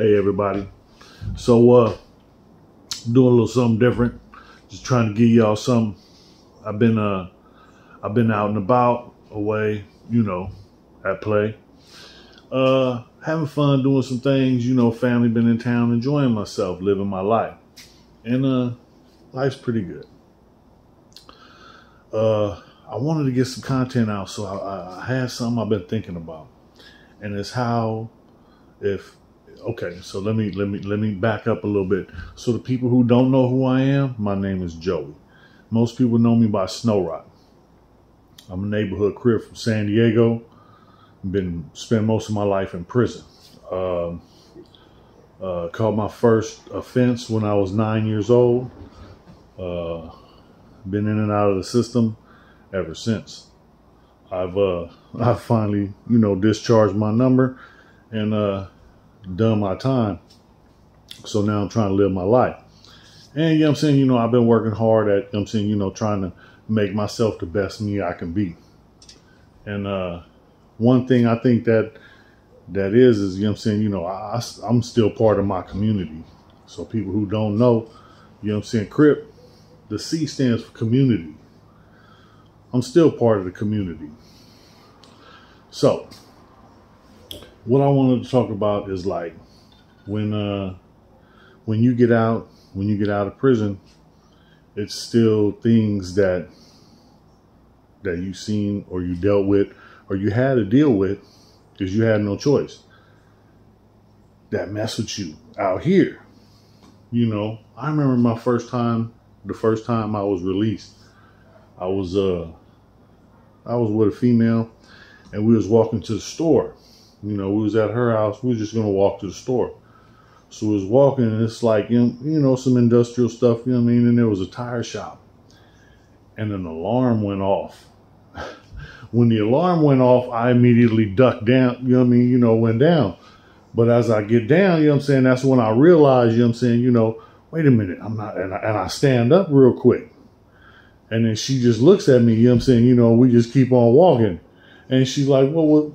Hey everybody. So doing a little something different. Just trying to give y'all something. I've been out and about, away, at play. Having fun doing some things, family been in town, enjoying myself, living my life. And life's pretty good. I wanted to get some content out, so I had something I've been thinking about. And it's how so let me back up a little bit. So the people who don't know who I am, my name is Joey. Most people know me by Snow Rock. I'm a neighborhood crip from San Diego. Spent most of my life in prison. Caught my first offense when I was 9 years old. Been in and out of the system ever since. I finally, discharged my number and done my time. So now I'm trying to live my life. And I've been working hard at, trying to make myself the best me I can be. And one thing I think that is, I'm still part of my community. So people who don't know, Crip, the C stands for community. I'm still part of the community. So what I wanted to talk about is like when you get out of prison, it's still things that you've seen or you dealt with or you had to deal with because you had no choice. That mess with you out here. I remember the first time I was released. I was with a female and we was walking to the store. We was at her house. We was just going to walk to the store. So we was walking and it's like, some industrial stuff, and there was a tire shop and an alarm went off. When the alarm went off, I immediately ducked down, went down. But as I get down, that's when I realized, wait a minute, I'm not, and I stand up real quick. And then she just looks at me, we just keep on walking. And she's like, well,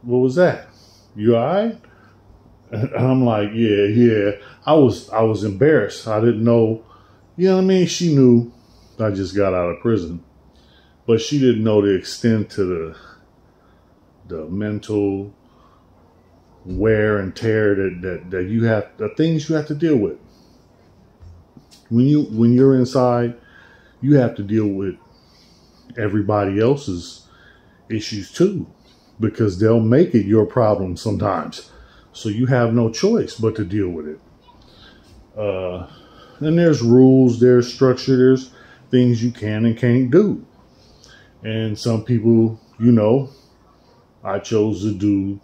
what was that? You all right? And I'm like, yeah. I was embarrassed. I didn't know, She knew I just got out of prison, but she didn't know the extent to the mental wear and tear that you have, the things you have to deal with. When you're inside, you have to deal with everybody else's issues too, because they'll make it your problem sometimes. So you have no choice but to deal with it. And there's rules, there's structure, there's things you can and can't do. And some people, I chose to do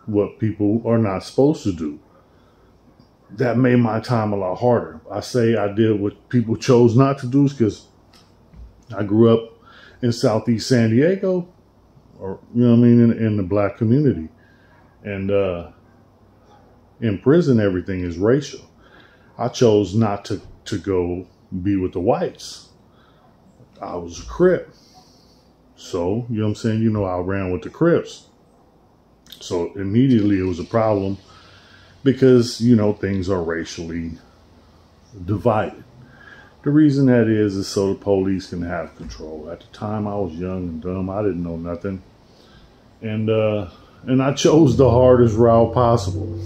what people are not supposed to do. That made my time a lot harder. I say I did what people chose not to do because I grew up in Southeast San Diego, or in the black community, and in prison everything is racial. I chose not to go be with the whites. I was a Crip, so I ran with the Crips. So immediately it was a problem because things are racially divided. The reason that is so the police can have control. At the time I was young and dumb. I didn't know nothing. And I chose the hardest route possible.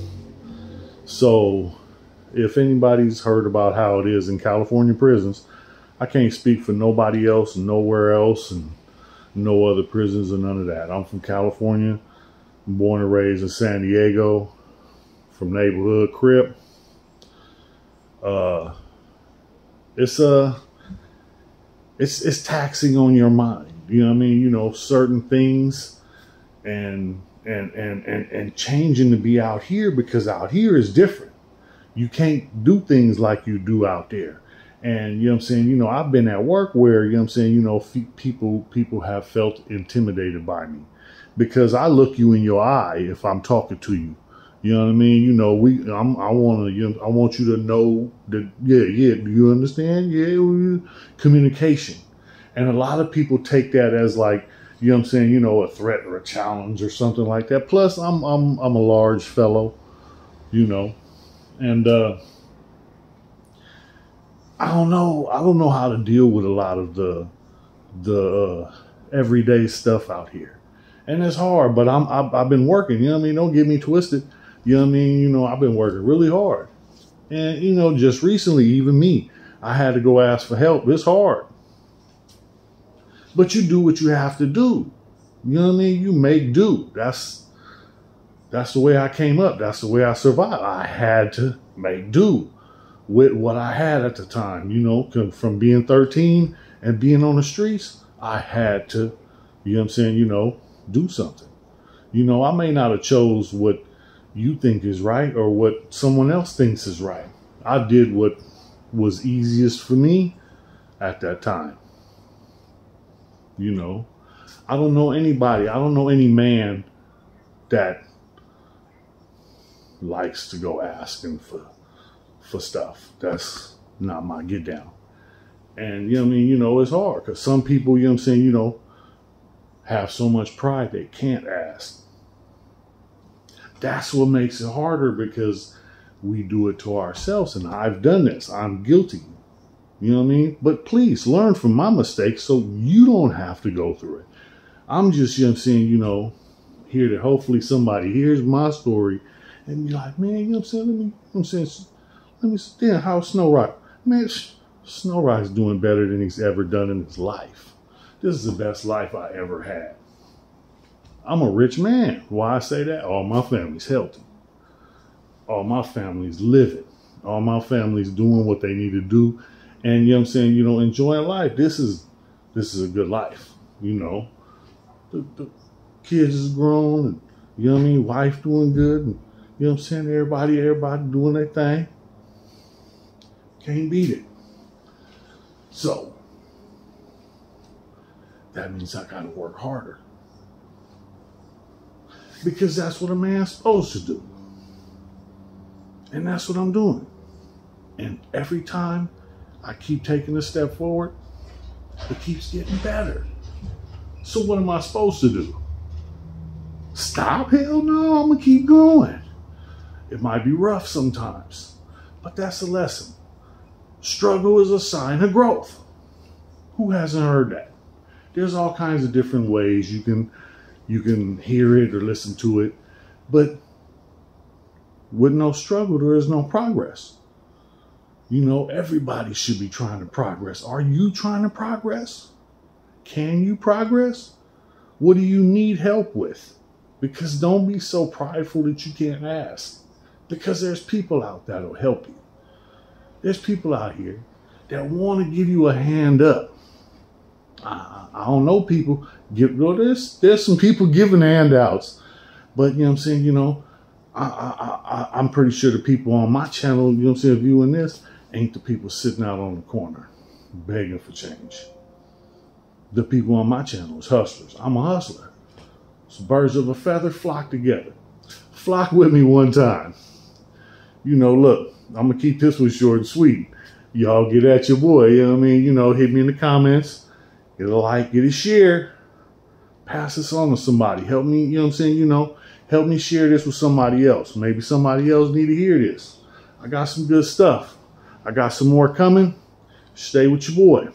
So if anybody's heard about how it is in California prisons, I can't speak for nobody else, nowhere else, and no other prisons or none of that. I'm from California, born and raised in San Diego, from neighborhood Crip. It's taxing on your mind. Certain things and changing to be out here, because out here is different. You can't do things like you do out there. And I've been at work where, people have felt intimidated by me because I look you in your eye if I'm talking to you. You know what I mean? I want you to know that, yeah, do you understand? Yeah, communication. And a lot of people take that as like, a threat or a challenge or something like that. Plus, I'm a large fellow. you know. And I don't know how to deal with a lot of the everyday stuff out here. And it's hard, but I've been working, you know what I mean? Don't get me twisted. You know what I mean? You know, I've been working really hard. And, you know, just recently, even me, I had to go ask for help. It's hard. But you do what you have to do. You know what I mean? You make do. That's the way I came up. That's the way I survived. I had to make do with what I had at the time. You know, from being 13 and being on the streets, I had to, you know what I'm saying, you know, do something. You know, I may not have chose what you think is right or what someone else thinks is right. I did what was easiest for me at that time. You know, I don't know anybody. I don't know any man that likes to go asking for stuff. That's not my get down. And, you know what I mean? You know, it's hard because some people, you know what I'm saying, you know, have so much pride they can't ask. That's what makes it harder because we do it to ourselves. And I've done this. I'm guilty. You know what I mean? But please learn from my mistakes so you don't have to go through it. I'm just, you know what I'm saying, you know, here to hopefully somebody hears my story and be like, man, you know what I'm saying? Let me, you know what I'm saying, let me see, how's Snow Rock? Man, Snow Rock's doing better than he's ever done in his life. This is the best life I ever had. I'm a rich man. Why I say that? All my family's healthy. All my family's living. All my family's doing what they need to do. And, you know what I'm saying, you know, enjoying life. This is a good life, you know. The kids is grown, and, you know what I mean, wife doing good, and, you know what I'm saying, everybody doing their thing. Can't beat it. So, that means I gotta work harder. Because that's what a man's supposed to do. And that's what I'm doing. And every time I keep taking a step forward, it keeps getting better. So what am I supposed to do? Stop? Hell no, I'm gonna keep going. It might be rough sometimes, but that's a lesson. Struggle is a sign of growth. Who hasn't heard that? There's all kinds of different ways you can hear it or listen to it, but with no struggle, there is no progress. You know, everybody should be trying to progress. Are you trying to progress? Can you progress? What do you need help with? Because don't be so prideful that you can't ask. Because there's people out there that'll help you. There's people out here that want to give you a hand up. I don't know people. There's some people giving handouts. But, you know what I'm saying, you know, I'm pretty sure the people on my channel, you know what I'm saying, viewing this, ain't the people sitting out on the corner begging for change. The people on my channel is hustlers. I'm a hustler. So birds of a feather flock together. Flock with me one time. You know, look, I'm going to keep this one short and sweet. Y'all get at your boy, you know what I mean? You know, hit me in the comments. Get a like, get a share. Pass this on to somebody. Help me, you know what I'm saying? You know, help me share this with somebody else. Maybe somebody else need to hear this. I got some good stuff. I got some more coming. Stay with your boy.